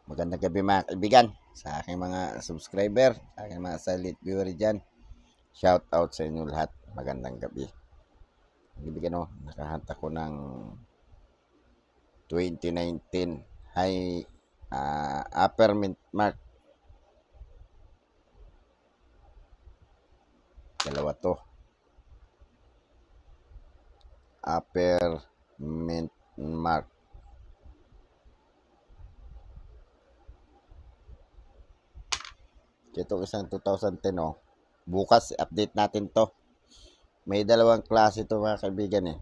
Magandang gabi mga kaibigan, sa aking mga subscriber, sa aking mga silent viewer dyan. Shout out sa inyo lahat. Magandang gabi. Kaibigan, nakahanta ko ng 2019 high upper mint mark. Dalawa to. Upper mint mark. Ito isang 2010 Bukas update natin to. May dalawang klase to mga kaibigan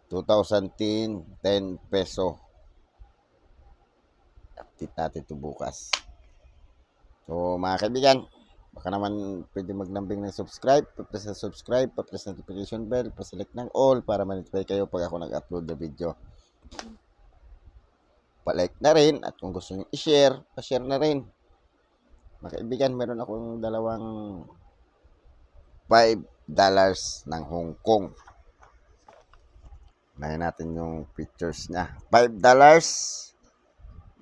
2010 10 peso. Update natin to bukas. So mga kaibigan, baka naman pwede maglambing ng subscribe, pa-press ng subscribe, pa-press ng notification bell, pa-select ng all para ma-notify kayo pag ako nag-upload na video. Pa-like na rin at kung gusto nyo i-share, pa-share na rin. Mga kaibigan, meron akong dalawang $5 ng Hong Kong. Nahin natin yung pictures niya. $5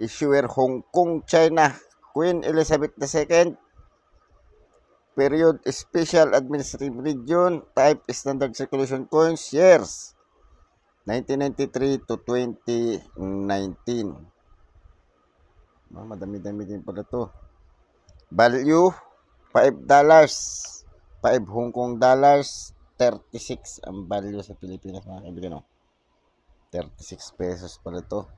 issuer Hong Kong, China, Queen Elizabeth II, period Special Administrative Region, type Standard Circulation Coins, years 1993 to 2019. Madami-dami din pala to. Value $5, 5 Hong Kong dollars, 36 ang value sa Pilipinas mga kaibigan. 36 pesos pala to.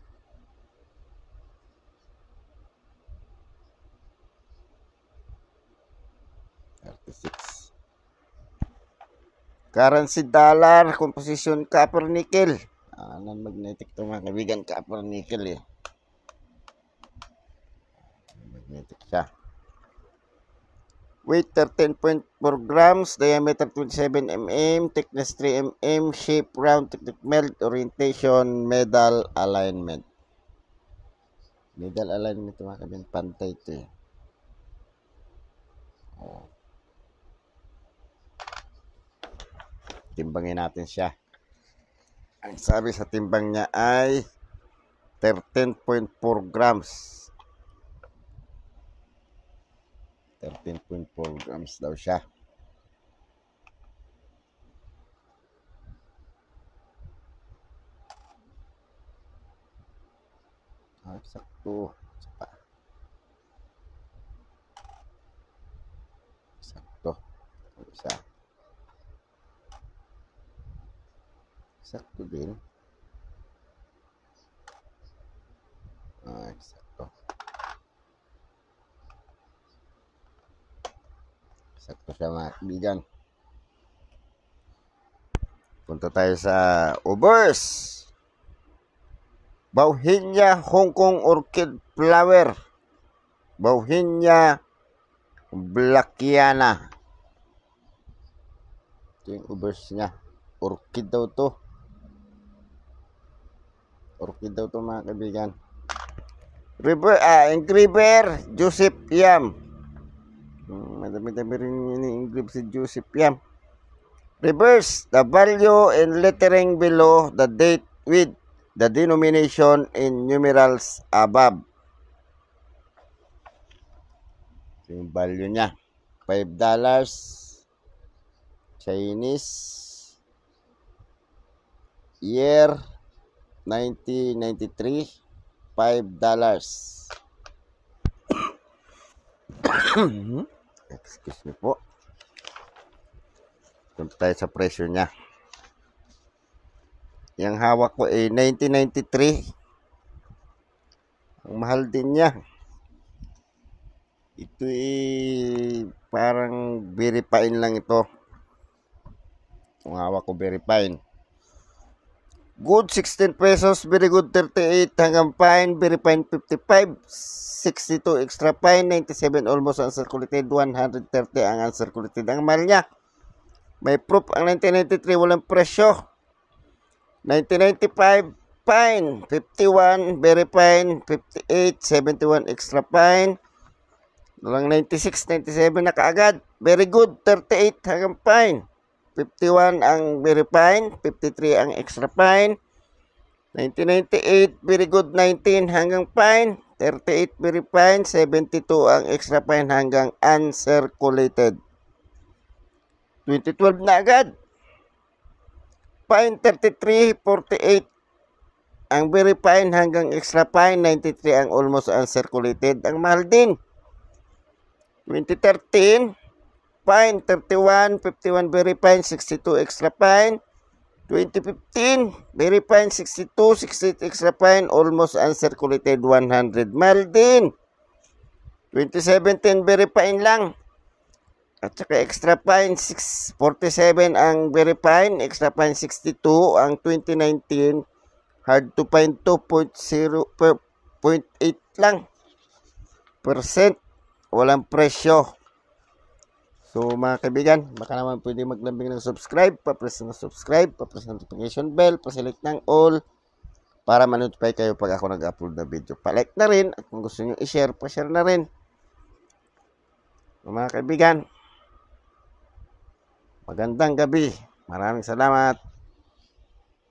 Currency dollar, composition copper nickel. Non-magnetic to mga kaibigan, copper nickel Magnetic siya. Weight 13.4 grams, diameter 27 mm, thickness 3 mm, shape round, technique melt, orientation, medal alignment. Medal alignment mga kaibigan, pantay ito Timbangin natin siya. Ang sabi sa timbang niya ay 13.4 grams. 13.4 grams daw siya. Sakto. Sakto. Isa. Sakto din. Sakto. Sakto siya mga kaibigan. Punta tayo sa Ubers. Bauhinia Hong Kong Orchid Flower. Bauhinia Blackiana. Ito yung Ubers niya. Orchid daw to. Orchid daw to mga kaibigan. Engraver Joseph Yam. Madami-dami rin ini-engrave si Joseph Yam. Reverse the value and lettering below the date with the denomination in numerals above. So, yung value niya. $5 Chinese, year 1993, $5. Excuse me po. Punta tayo sa presyo niya. Yung hawak ko 1993. Ang mahal din niya. Ito parang very fine lang ito. Ang hawak ko very fine. Good 16 pesos, very good 38 hanggang fine, very fine 55, 62 extra fine, 97 almost uncirculated, 130 ang uncirculated. Ang mahal niya. May proof ang 1993, walang presyo. 1995 fine, 51 very fine, 58, 71 extra fine. Walang 96, 97 na kaagad. Very good 38 hanggang fine. 51 ang very fine, 53 ang extra fine. 1998, very good 19 hanggang fine, 38 very fine, 72 ang extra fine hanggang uncirculated. 2012 na agad. Fine 33, 48 ang very fine hanggang extra fine, 93 ang almost uncirculated. Ang mahal din. 2013, fine 31, 51 very fine, 62 extra fine. 2015, very fine 62, 68 extra fine, almost uncirculated 100. Mahal din. 2017, very fine lang. At saka extra fine 647 ang very fine, extra fine 62 ang 2019. Hard to find 2.0.8 lang percent. Walang presyo. So mga kaibigan, baka naman pwede maglambing ng subscribe, pa-press ng subscribe, pa-press ng notification bell, pa-select ng all para ma-notify kayo pag ako nag-upload na video. Pa-like na rin at kung gusto nyo i-share, pa-share na rin. So, mga kaibigan, magandang gabi. Maraming salamat.